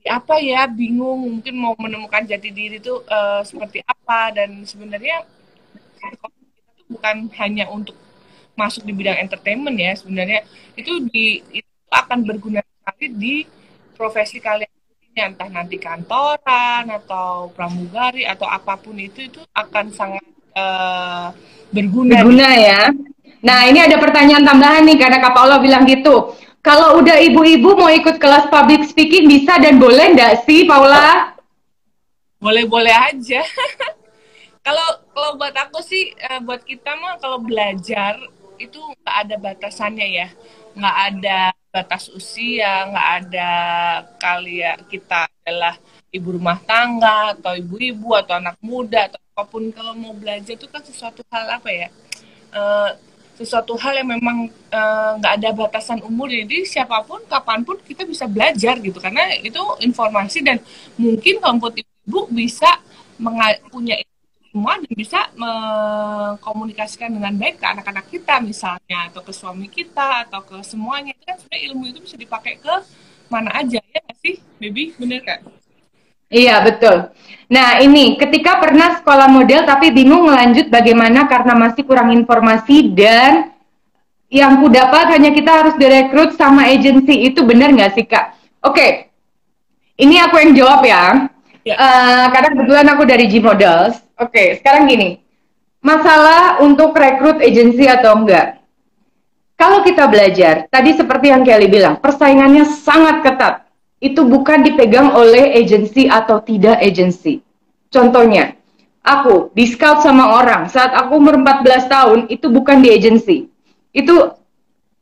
apa ya, bingung mungkin mau menemukan jati diri itu seperti apa, dan sebenarnya kita tuh bukan hanya untuk masuk di bidang entertainment ya, sebenarnya itu akan berguna sekali di profesi kalian, entah nanti kantoran atau pramugari atau apapun itu akan sangat berguna ya. Nah, ini ada pertanyaan tambahan nih, karena Kak Paula bilang gitu. Kalau udah ibu-ibu mau ikut kelas public speaking bisa dan boleh nggak sih, Paula? Boleh-boleh aja. Kalau buat aku sih, buat kita mah kalau belajar itu nggak ada batasannya ya, nggak ada batas usia, nggak ada kali ya kita adalah ibu rumah tangga atau ibu-ibu atau anak muda atau apapun. Kalau mau belajar itu kan sesuatu hal apa ya, sesuatu hal yang memang nggak ada batasan umur, jadi siapapun kapanpun kita bisa belajar gitu, karena itu informasi dan mungkin kalau buat ibu bisa punya semua dan bisa mengkomunikasikan dengan baik ke anak-anak kita misalnya, atau ke suami kita, atau ke semuanya. Itu kan sebenarnya ilmu itu bisa dipakai ke mana aja, ya nggak sih, Baby? Bener kan? Iya, betul. Nah, ini ketika pernah sekolah model tapi bingung melanjut bagaimana karena masih kurang informasi, dan yang ku dapat hanya kita harus direkrut sama agensi. Itu benar nggak sih, Kak? Oke, ini aku yang jawab ya. Karena kebetulan aku dari G Models. Oke, sekarang gini, masalah untuk rekrut agensi atau enggak. Kalau kita belajar, tadi seperti yang Kelly bilang, persaingannya sangat ketat. Itu bukan dipegang oleh agensi atau tidak agensi. Contohnya, aku di scout sama orang saat aku umur 14 tahun, itu bukan di agensi. Itu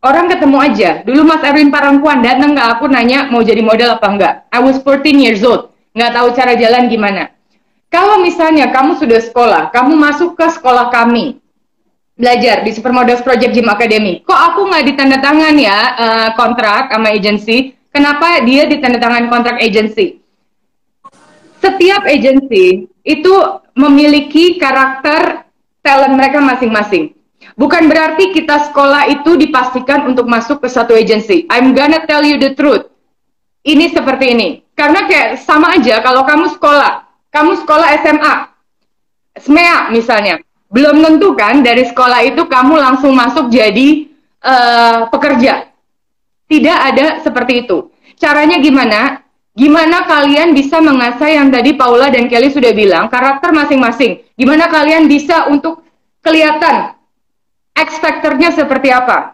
orang ketemu aja. Dulu Mas Erwin Parangkuan datang ke aku nanya mau jadi model apa enggak. I was 14 years old. Nggak tahu cara jalan gimana. Kalau misalnya kamu sudah sekolah, kamu masuk ke sekolah kami, belajar di Supermodels Project Gym Academy, kok aku nggak ditandatangan ya kontrak sama agensi? Kenapa dia ditandatangan kontrak agensi? Setiap agensi itu memiliki karakter talent mereka masing-masing. Bukan berarti kita sekolah itu dipastikan untuk masuk ke satu agensi. I'm gonna tell you the truth. Ini seperti ini. Karena kayak sama aja kalau kamu sekolah SMA, SMEA misalnya, belum tentu kan dari sekolah itu kamu langsung masuk jadi pekerja. Tidak ada seperti itu. Caranya gimana? Gimana kalian bisa mengasah yang tadi Paula dan Kelly sudah bilang, karakter masing-masing. Gimana kalian bisa untuk kelihatan X factor-nya seperti apa.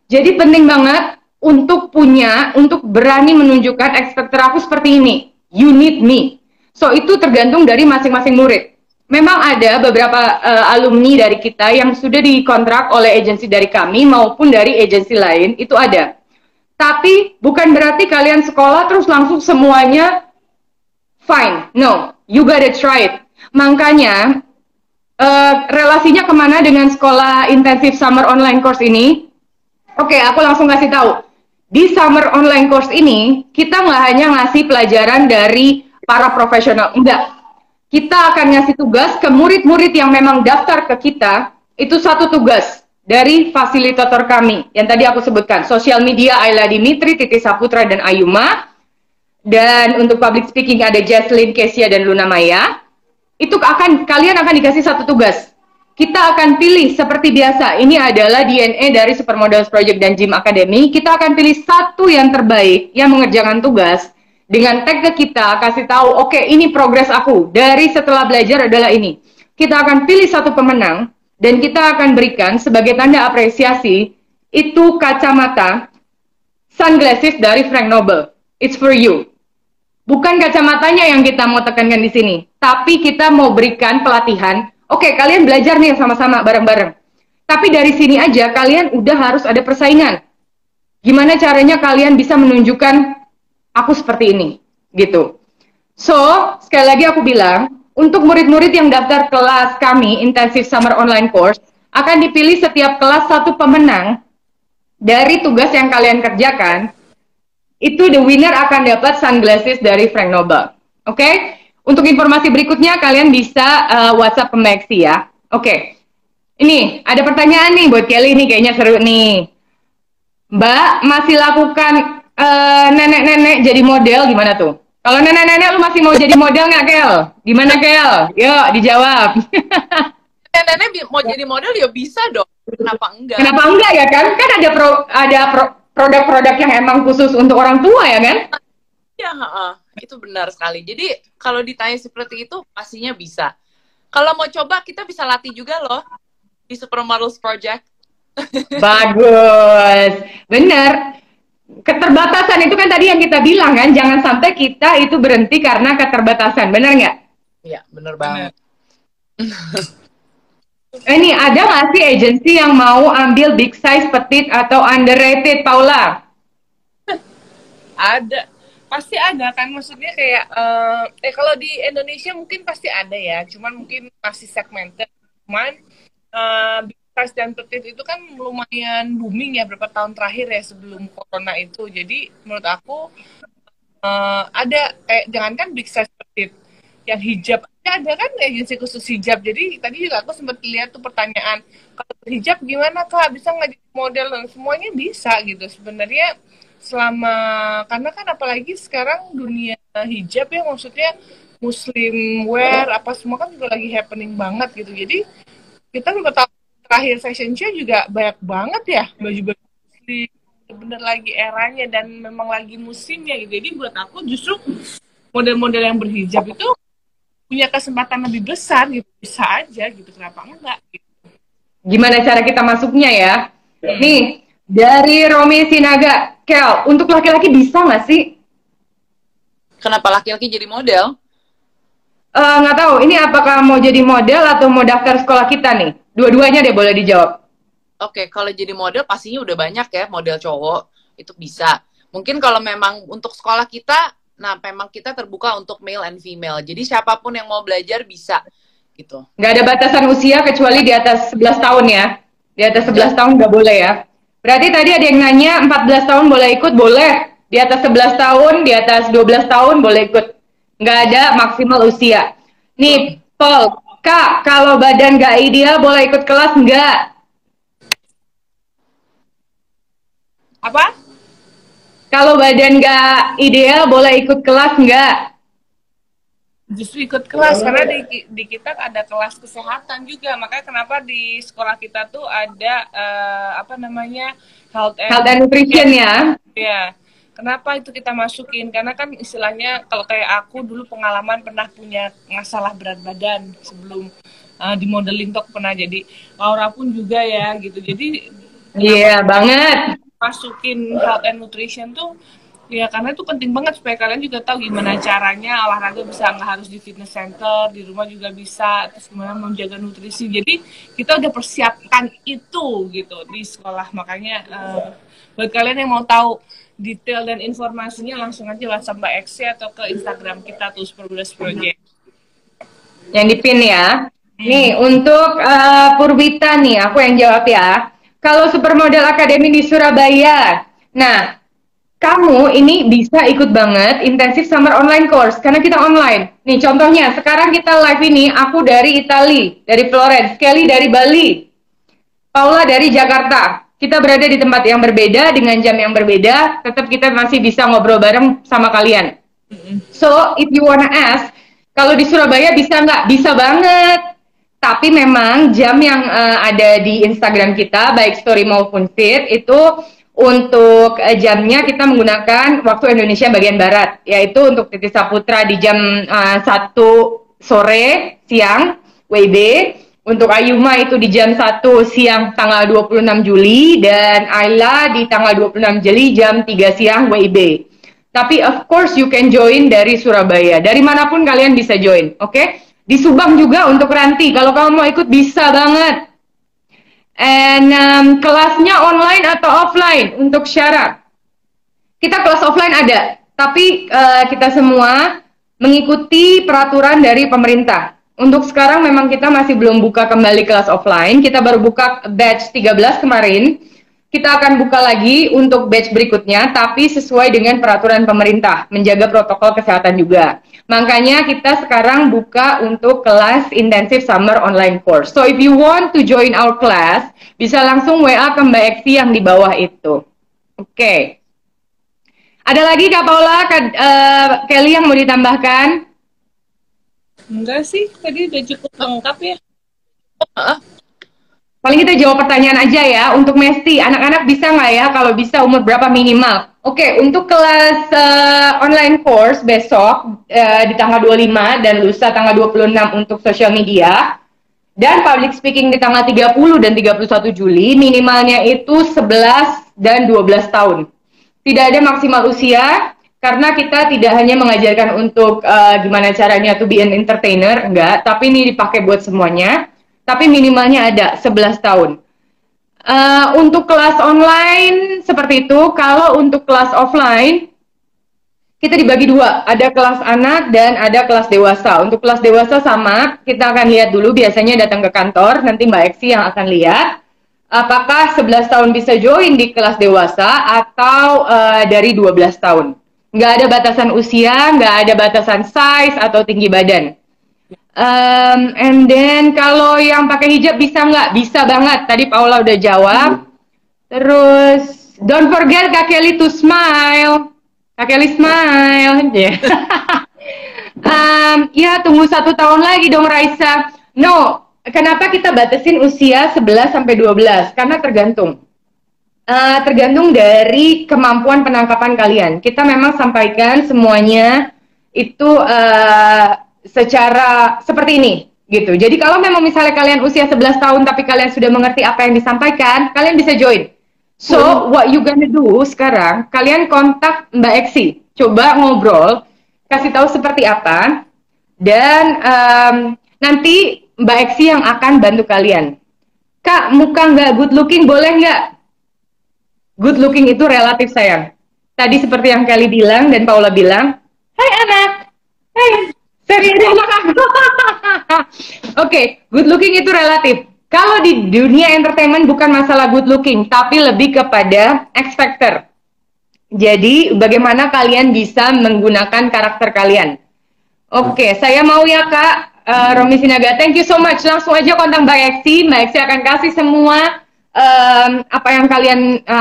Jadi penting banget untuk berani menunjukkan X factor aku seperti ini. You need me. So itu tergantung dari masing-masing murid. Memang ada beberapa alumni dari kita yang sudah dikontrak oleh agensi dari kami maupun dari agensi lain, itu ada. Tapi bukan berarti kalian sekolah terus langsung semuanya fine. No, you gotta try it. Makanya relasinya kemana dengan sekolah intensif summer online course ini? Oke, aku langsung kasih tahu. Di summer online course ini, kita nggak hanya ngasih pelajaran dari para profesional. Enggak. Kita akan ngasih tugas ke murid-murid yang memang daftar ke kita. Itu satu tugas dari fasilitator kami. Yang tadi aku sebutkan. Sosial media, Ayla Dimitri, Titi Saputra, dan Ayuma. Dan untuk public speaking ada Jesslyn, Kesia, dan Luna Maya. Kalian akan dikasih satu tugas. Kita akan pilih seperti biasa. Ini adalah DNA dari Supermodels Project dan Gym Academy. Kita akan pilih satu yang terbaik yang mengerjakan tugas dengan tag ke kita, kasih tahu, oke, ini progres aku dari setelah belajar adalah ini. Kita akan pilih satu pemenang dan kita akan berikan sebagai tanda apresiasi itu kacamata sunglasses dari Frank Nobel. It's for you. Bukan kacamatanya yang kita mau tekankan di sini, tapi kita mau berikan pelatihan. Oke, kalian belajar nih sama-sama bareng-bareng. Tapi dari sini aja kalian udah harus ada persaingan. Gimana caranya kalian bisa menunjukkan aku seperti ini, gitu. So, sekali lagi aku bilang, untuk murid-murid yang daftar kelas kami, Intensive Summer Online Course, akan dipilih setiap kelas satu pemenang dari tugas yang kalian kerjakan. Itu the winner akan dapat sunglasses dari Frank Nobel. Oke? Untuk informasi berikutnya, kalian bisa WhatsApp ke Maxi ya. Oke. Ini, ada pertanyaan nih buat Kelly, nih kayaknya seru nih. Mbak, masih lakukan nenek-nenek jadi model gimana tuh? Kalau nenek-nenek lu masih mau jadi model nggak, Kel? Gimana, Kel? Yuk, dijawab. Nenek mau jadi model ya bisa dong. Kenapa enggak? Kenapa enggak ya kan? Kan ada produk-produk yang emang khusus untuk orang tua ya kan? Ya, itu benar sekali. Jadi kalau ditanya seperti itu pastinya bisa. Kalau mau coba kita bisa latih juga loh di Supermodels Project. Bagus, bener. Keterbatasan itu kan tadi yang kita bilang kan, jangan sampai kita itu berhenti karena keterbatasan, bener nggak? Iya, bener banget. Ini ada nggak sih agensi yang mau ambil big size, petite, atau underrated, Paula? Ada, pasti ada kan, maksudnya kayak kalau di Indonesia mungkin pasti ada ya, cuman mungkin masih segmented. Cuman big size dan petite itu kan lumayan booming ya beberapa tahun terakhir ya sebelum corona itu. Jadi menurut aku ada jangankan big size petite, yang hijab ada kan agensi khusus hijab. Jadi tadi juga aku sempat lihat tuh pertanyaan, kalau hijab gimana Kak, bisa nggak jadi model? Dan semuanya bisa gitu sebenarnya, selama karena kan apalagi sekarang dunia hijab ya, maksudnya muslim wear apa semua kan juga lagi happening banget gitu. Jadi kita beberapa tahun terakhir fashion show juga banyak banget ya baju-baju muslim, bener lagi eranya dan memang lagi musimnya gitu. Jadi buat aku justru model-model yang berhijab itu punya kesempatan lebih besar gitu, bisa aja gitu, kenapa enggak gitu. Gimana cara kita masuknya ya? Nih, dari Romi Sinaga, Kel, untuk laki-laki bisa nggak sih? Kenapa laki-laki jadi model? Nggak tahu, ini apakah mau jadi model atau mau daftar sekolah kita nih? Dua-duanya deh boleh dijawab. Oke, kalau jadi model pastinya udah banyak ya model cowok, itu bisa. Mungkin kalau memang untuk sekolah kita, nah memang kita terbuka untuk male and female. Jadi siapapun yang mau belajar bisa gitu. Nggak ada batasan usia kecuali di atas 11 tahun ya. Di atas 11 tahun nggak boleh ya. Berarti tadi ada yang nanya 14 tahun boleh ikut? Boleh. Di atas 11 tahun, di atas 12 tahun boleh ikut. Nggak ada maksimal usia. Nih, Paul, Kak, kalau badan nggak ideal boleh ikut kelas nggak? Apa? Kalau badan nggak ideal boleh ikut kelas nggak? Justru ikut kelas karena di kita ada kelas kesehatan juga, makanya kenapa di sekolah kita tuh ada apa namanya Health and nutrition ya. Ya, kenapa itu kita masukin? Karena kan istilahnya kalau kayak aku dulu pengalaman pernah punya masalah berat badan sebelum di modeling talk pernah, jadi Laura pun juga ya gitu. Jadi Iya banget. masukin health and nutrition tuh ya karena itu penting banget supaya kalian juga tahu gimana caranya olahraga bisa, nggak harus di fitness center, di rumah juga bisa, terus gimana menjaga nutrisi. Jadi kita udah persiapkan itu gitu di sekolah. Makanya buat kalian yang mau tahu detail dan informasinya langsung aja WhatsApp Mbak Eksi atau ke Instagram kita tuh Superbuders Project. Yang dipin ya. Nih untuk Purwita nih, aku yang jawab ya. Kalau Supermodel Academy di Surabaya, nah kamu ini bisa ikut banget intensif summer online course karena kita online. Nih contohnya, sekarang kita live ini aku dari Italia, dari Florence, Kelly dari Bali, Paula dari Jakarta. Kita berada di tempat yang berbeda dengan jam yang berbeda, tetap kita masih bisa ngobrol bareng sama kalian. So if you wanna ask, kalau di Surabaya bisa nggak? Bisa banget. Tapi memang jam yang ada di Instagram kita, baik story maupun feed, itu untuk jamnya kita menggunakan waktu Indonesia bagian Barat, yaitu untuk Titi Saputra di jam 1 sore siang WIB, untuk Ayuma itu di jam 1 siang tanggal 26 Juli, dan Ayla di tanggal 26 Juli jam 3 siang WIB. Tapi of course you can join dari Surabaya, dari manapun kalian bisa join, oke? Di Subang juga untuk Ranti, kalau kamu mau ikut bisa banget. And kelasnya online atau offline untuk syarat. Kita kelas offline ada, tapi kita semua mengikuti peraturan dari pemerintah. Untuk sekarang memang kita masih belum buka kembali kelas offline, kita baru buka batch 13 kemarin. Kita akan buka lagi untuk batch berikutnya, tapi sesuai dengan peraturan pemerintah, menjaga protokol kesehatan juga. Makanya kita sekarang buka untuk kelas intensif summer online course. So if you want to join our class, bisa langsung WA ke Mbak Eksi yang di bawah itu. Oke. Ada lagi Kak Paula, Kelly yang mau ditambahkan? Enggak sih, tadi udah cukup lengkap ya. Paling kita jawab pertanyaan aja ya. Untuk Mesti, anak-anak bisa nggak ya? Kalau bisa umur berapa minimal? Oke, untuk kelas online course besok di tanggal 25 dan lusa tanggal 26 untuk social media, dan public speaking di tanggal 30 dan 31 Juli, minimalnya itu 11 dan 12 tahun. Tidak ada maksimal usia, karena kita tidak hanya mengajarkan untuk gimana caranya to be an entertainer, enggak, tapi ini dipakai buat semuanya. Tapi minimalnya ada 11 tahun. Untuk kelas online seperti itu. Kalau untuk kelas offline, kita dibagi dua. Ada kelas anak dan ada kelas dewasa. Untuk kelas dewasa sama, kita akan lihat dulu, biasanya datang ke kantor, nanti Mbak Eksi yang akan lihat. Apakah 11 tahun bisa join di kelas dewasa atau dari 12 tahun. Nggak ada batasan usia, nggak ada batasan size atau tinggi badan. And then kalau yang pakai hijab bisa nggak? Bisa banget. Tadi Paula udah jawab. Terus don't forget Kak Kelly to smile. Kak Kelly smile. Yeah. Ya tunggu 1 tahun lagi dong Raisa. No, kenapa kita batasin usia 11 sampai 12? Karena tergantung. Tergantung dari kemampuan penangkapan kalian. Kita memang sampaikan semuanya itu secara seperti ini gitu. Jadi kalau memang misalnya kalian usia 11 tahun tapi kalian sudah mengerti apa yang disampaikan, kalian bisa join. So what you gonna do sekarang, kalian kontak Mbak Eksi, coba ngobrol, kasih tahu seperti apa, dan nanti Mbak Eksi yang akan bantu kalian. Kak, muka nggak good looking boleh nggak? Good looking itu relatif sayang. Tadi seperti yang Kelly bilang dan Paula bilang, hai anak, hai. Oke, good looking itu relatif. Kalau di dunia entertainment bukan masalah good looking, tapi lebih kepada X factor. Jadi, bagaimana kalian bisa menggunakan karakter kalian. Oke, saya mau ya Kak, Romi Sinaga, thank you so much. Langsung aja kontak Mbak Eksi. Mbak Eksi akan kasih semua apa yang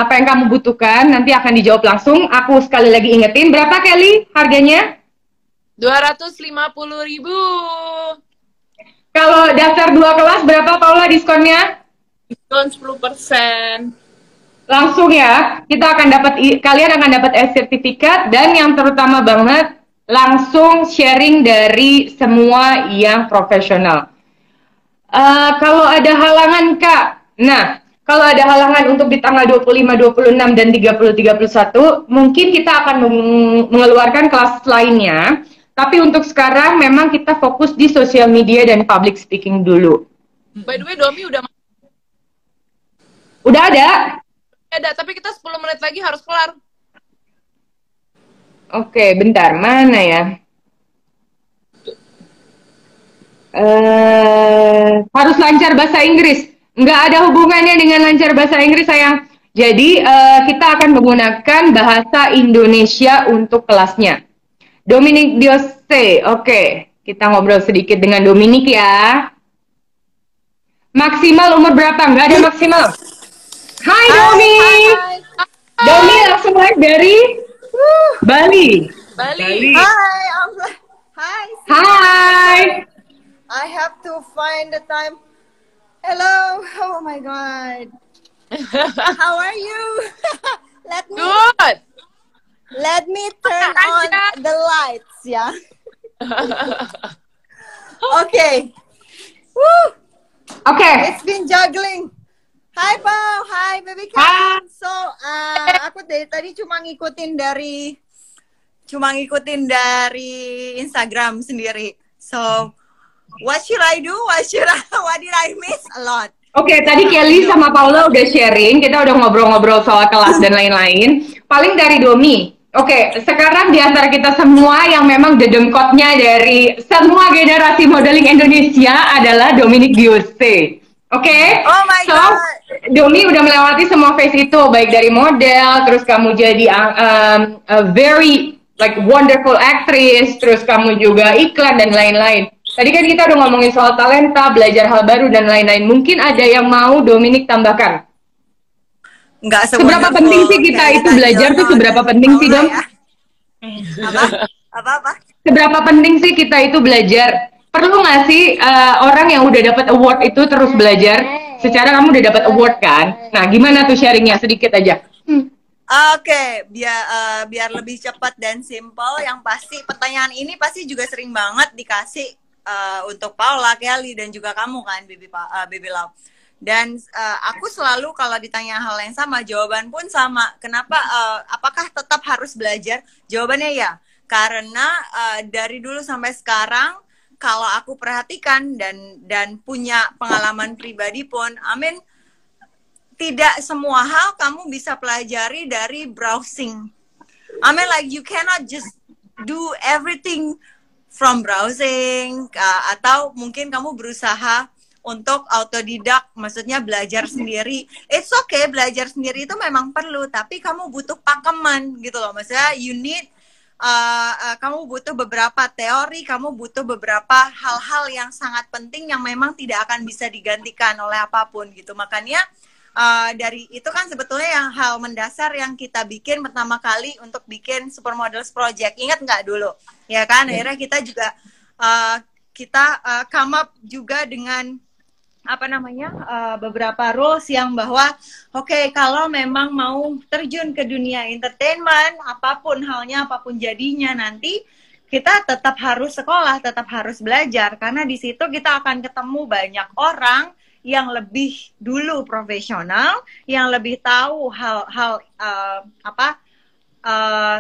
kamu butuhkan. Nanti akan dijawab langsung. Aku sekali lagi ingetin, berapa Kelly harganya? 250.000. Kalau daftar 2 kelas berapa Paula diskonnya? Diskon 10%. Langsung ya, kalian akan dapat e-sertifikat, dan yang terutama banget langsung sharing dari semua yang profesional. Kalau ada halangan Kak, nah kalau ada halangan untuk di tanggal 25, 26, dan 30, 31, mungkin kita akan mengeluarkan kelas lainnya. Tapi untuk sekarang memang kita fokus di social media dan public speaking dulu. By the way, Domi udah ada? Ada, tapi kita 10 menit lagi harus kelar. Oke, bentar, mana ya? Harus lancar bahasa Inggris. Nggak ada hubungannya dengan lancar bahasa Inggris, sayang. Jadi, kita akan menggunakan bahasa Indonesia untuk kelasnya. Dominic Diose, oke. Kita ngobrol sedikit dengan Dominic ya. Maksimal umur berapa? Nggak ada maksimal. Hai Domi. Domi langsung live dari Bali. Bali. Hi, Hai. I have to find the time. Hello. Oh my God. How are you? Good. Let me turn on the lights, ya. Okay. Woo. Oke. It's been juggling. Hi Pau, hi baby Karen. So, aku dari tadi cuma ngikutin dari Instagram sendiri. So, what should I do? What did I miss? A lot. Oke, tadi Kelly sama Paula udah sharing, kita udah ngobrol-ngobrol soal kelas dan lain-lain. Paling dari Domi. Oke, sekarang di antara kita semua yang memang dedengkotnya dari semua generasi modeling Indonesia adalah Dominic Diose. Oke? Oh my God. Domi udah melewati semua phase itu, baik dari model, terus kamu jadi a very like wonderful actress, terus kamu juga iklan dan lain-lain. Tadi kan kita udah ngomongin soal talenta, belajar hal baru dan lain-lain. Mungkin ada yang mau Dominic tambahkan? Nggak seberapa penting sih kita itu belajar tuh seberapa penting sih Dom? Ya? Apa? Seberapa penting sih kita itu belajar? Perlu nggak sih orang yang udah dapat award itu terus belajar? Secara kamu udah dapat award kan? Nah, gimana tuh sharingnya sedikit aja? Oke, biar lebih cepat dan simple. Yang pasti pertanyaan ini pasti juga sering banget dikasih untuk Paula, Kelly dan juga kamu kan, Baby Love. Dan aku selalu kalau ditanya hal yang sama, jawaban pun sama. Kenapa? Apakah tetap harus belajar? Jawabannya ya, karena dari dulu sampai sekarang, kalau aku perhatikan dan punya pengalaman pribadi pun, tidak semua hal kamu bisa pelajari dari browsing. Like you cannot just do everything from browsing, atau mungkin kamu berusaha untuk autodidak, maksudnya belajar sendiri. It's okay, belajar sendiri itu memang perlu, tapi kamu butuh pakeman gitu loh. Maksudnya you need kamu butuh beberapa teori, kamu butuh beberapa hal-hal yang sangat penting yang memang tidak akan bisa digantikan oleh apapun gitu. Makanya dari itu kan sebetulnya yang hal mendasar yang kita bikin pertama kali untuk bikin Supermodels Project. Ingat nggak dulu? Ya kan, akhirnya kita juga come up juga dengan beberapa rules yang bahwa oke, kalau memang mau terjun ke dunia entertainment, apapun halnya, apapun jadinya nanti, kita tetap harus sekolah, tetap harus belajar, karena di situ kita akan ketemu banyak orang yang lebih dulu profesional, yang lebih tahu hal-hal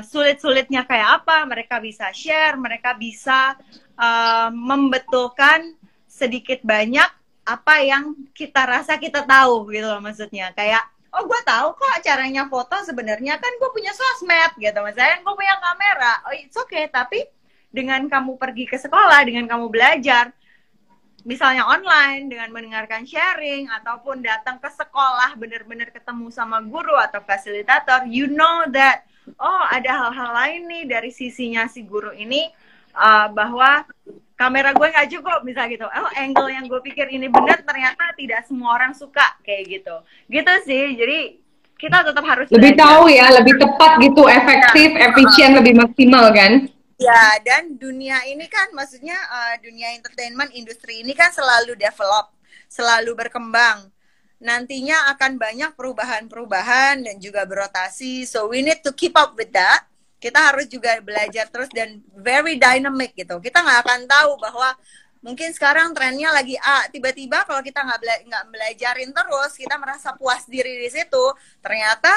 sulit-sulitnya kayak apa, mereka bisa share, mereka bisa membetulkan sedikit banyak apa yang kita rasa kita tahu gitu loh, maksudnya kayak oh gue tahu kok caranya foto, sebenarnya kan gue punya sosmed gitu, misalnya gue punya kamera, oh it's okay, tapi dengan kamu pergi ke sekolah, dengan kamu belajar misalnya online, dengan mendengarkan sharing ataupun datang ke sekolah bener-bener ketemu sama guru atau fasilitator, you know that oh ada hal-hal lain nih dari sisinya si guru ini, bahwa kamera gue nggak cukup, misalnya gitu. Oh, angle yang gue pikir ini benar, ternyata tidak semua orang suka, kayak gitu. Gitu sih, jadi kita tetap harus lebih belajar. Tahu ya, lebih tepat gitu, efektif, efisien, lebih maksimal kan? Ya, dan dunia ini kan maksudnya dunia entertainment industri ini kan selalu develop, selalu berkembang. Nantinya akan banyak perubahan-perubahan dan juga berotasi. So we need to keep up with that. Kita harus juga belajar terus dan very dynamic gitu. Kita nggak akan tahu bahwa mungkin sekarang trennya lagi A, tiba-tiba kalau kita nggak belajarin terus, kita merasa puas diri di situ, ternyata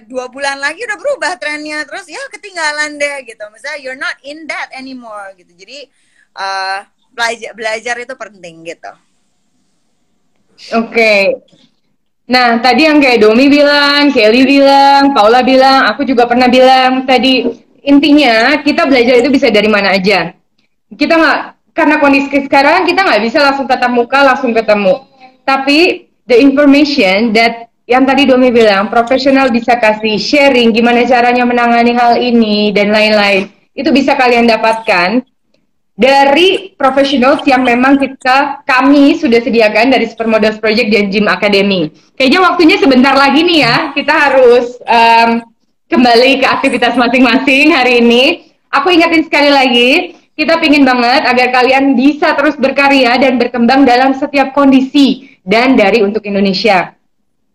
2 bulan lagi udah berubah trennya, terus ya ketinggalan deh gitu. Misalnya you're not in that anymore gitu. Jadi belajar itu penting gitu. Oke. Nah, tadi yang kayak Domi bilang, Kelly bilang, Paula bilang, aku juga pernah bilang tadi, intinya kita belajar itu bisa dari mana aja. Kita nggak, karena kondisi sekarang kita nggak bisa langsung tatap muka, langsung ketemu. Tapi the information that yang tadi Domi bilang, profesional bisa kasih sharing gimana caranya menangani hal ini dan lain-lain. Itu bisa kalian dapatkan dari profesional yang memang kami sudah sediakan dari Supermodels Project dan Gym Academy. Kayaknya waktunya sebentar lagi nih ya, kita harus kembali ke aktivitas masing-masing hari ini. Aku ingetin sekali lagi, kita pingin banget agar kalian bisa terus berkarya dan berkembang dalam setiap kondisi dan dari untuk Indonesia.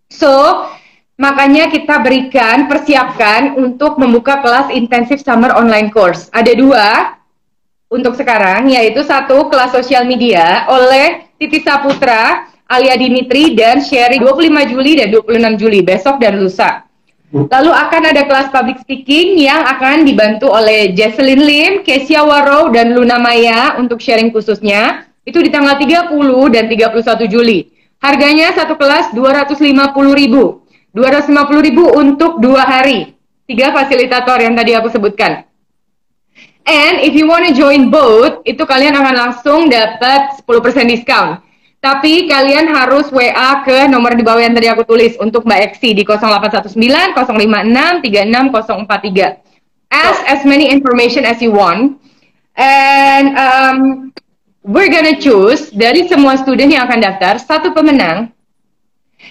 So, makanya kita persiapkan untuk membuka kelas intensif summer online course. Ada 2 untuk sekarang, yaitu 1 kelas sosial media oleh Titi Saputra, Alia Dimitri, dan Sherry 25 Juli dan 26 Juli, besok dan lusa. Lalu akan ada kelas public speaking yang akan dibantu oleh Jesselyn Lim, Kesia Warrow, dan Luna Maya untuk sharing khususnya. Itu di tanggal 30 dan 31 Juli. Harganya satu kelas 250.000. 250.000 untuk 2 hari. 3 fasilitator yang tadi aku sebutkan. And if you want to join both, itu kalian akan langsung dapat 10% diskon. Tapi kalian harus WA ke nomor di bawah yang tadi aku tulis untuk Mbak Eksi di 0819 056 36043. Ask as many information as you want. And we're gonna choose dari semua student yang akan daftar 1 pemenang.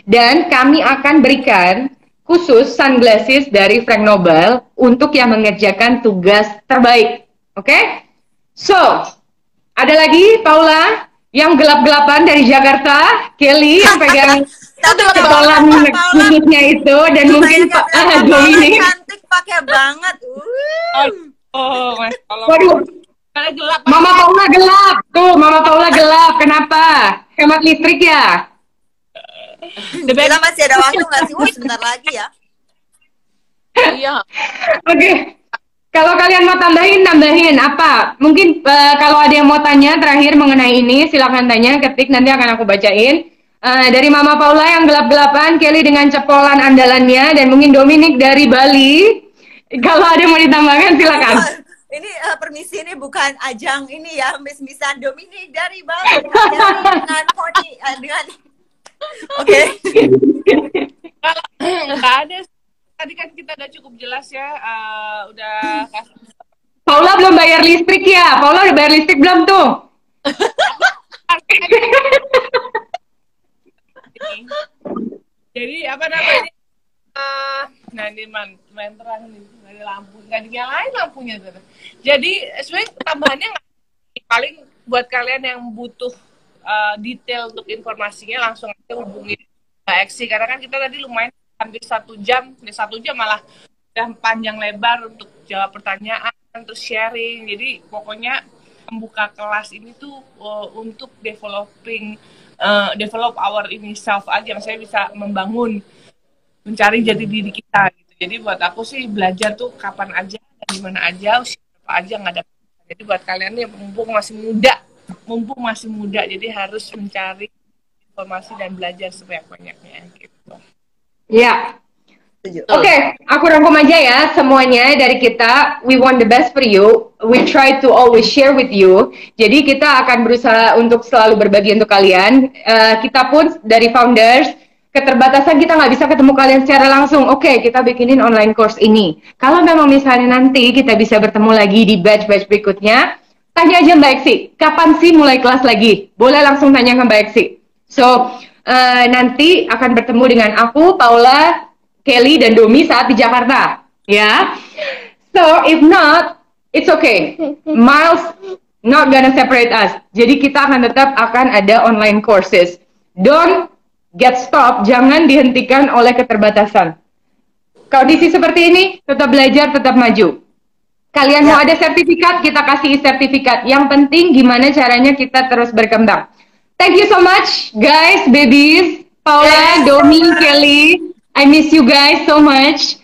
Dan kami akan berikan khusus sunglasses dari Frank Nobel untuk yang mengerjakan tugas terbaik. Oke? So, ada lagi Paula yang gelap-gelapan dari Jakarta, Kelly yang pegang ketolan khususnya itu, dan mungkin Dominic cantik pakai banget. Waduh, Mama Paula gelap. Tuh, Mama Paula gelap. Kenapa? Hemat listrik ya? Kita masih ada waktu nggak sih? Sebentar lagi ya. Iya. Oke. Kalau kalian mau tambahin apa? Mungkin kalau ada yang mau tanya terakhir mengenai ini, silakan tanya, ketik, nanti akan aku bacain. Dari Mama Paula yang gelap-gelapan, Kelly dengan cepolan andalannya, dan mungkin Dominic dari Bali. Kalau ada yang mau ditambahkan, silakan. Ini permisi, ini bukan ajang ini ya, miss-missan Dominic dari Bali dengan Pony dengan. Oke. Nggak ada. Tadi kan kita udah cukup jelas ya, udah kasih. Paula belum bayar listrik ya? Paula udah bayar listrik belum tuh? Jadi apa namanya? Nah ini main terang nih, nggak ada lampu, nggak dinyalain lampunya tuh. Jadi sebenarnya tambahannya paling buat kalian yang butuh detail untuk informasinya langsung aja hubungi Mbak Eksi, karena kan kita tadi lumayan hampir 1 jam, malah udah panjang lebar untuk jawab pertanyaan, terus sharing. Jadi pokoknya membuka kelas ini tuh untuk develop our ini self aja, maksudnya bisa mencari jati diri kita gitu. Jadi buat aku sih belajar tuh kapan aja, di mana aja, usia berapa aja nggak ada. Jadi buat kalian nih mumpung masih muda, jadi harus mencari informasi dan belajar sebanyak-banyaknya gitu. Ya. Oke, aku rangkum aja ya semuanya dari kita. We want the best for you. We try to always share with you. Jadi kita akan berusaha untuk selalu berbagi untuk kalian. Kita pun dari founders, keterbatasan kita nggak bisa ketemu kalian secara langsung. Oke, kita bikinin online course ini. Kalau memang misalnya nanti kita bisa bertemu lagi di batch-batch berikutnya, tanya aja Mbak Eksi, kapan sih mulai kelas lagi? Boleh langsung tanya ke Mbak Eksi. So, nanti akan bertemu dengan aku, Paula, Kelly, dan Domi saat di Jakarta. Ya. So, if not, it's okay. Miles not gonna separate us. Jadi kita akan ada online courses. Don't get stop, jangan dihentikan oleh keterbatasan. Kondisi seperti ini, tetap belajar, tetap maju. Kalian mau ada sertifikat, kita kasih sertifikat. Yang penting gimana caranya kita terus berkembang. Thank you so much, guys, babies, Paula, Domi, Kelly. I miss you guys so much.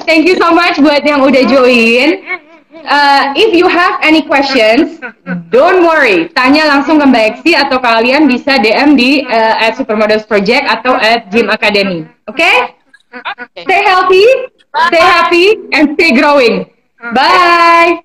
Thank you so much buat yang udah join. If you have any questions, don't worry. Tanya langsung ke Mbak Eksi atau kalian bisa DM di @Supermodels Project atau @Gym Academy. Okay? Stay healthy, stay happy, and stay growing. Bye.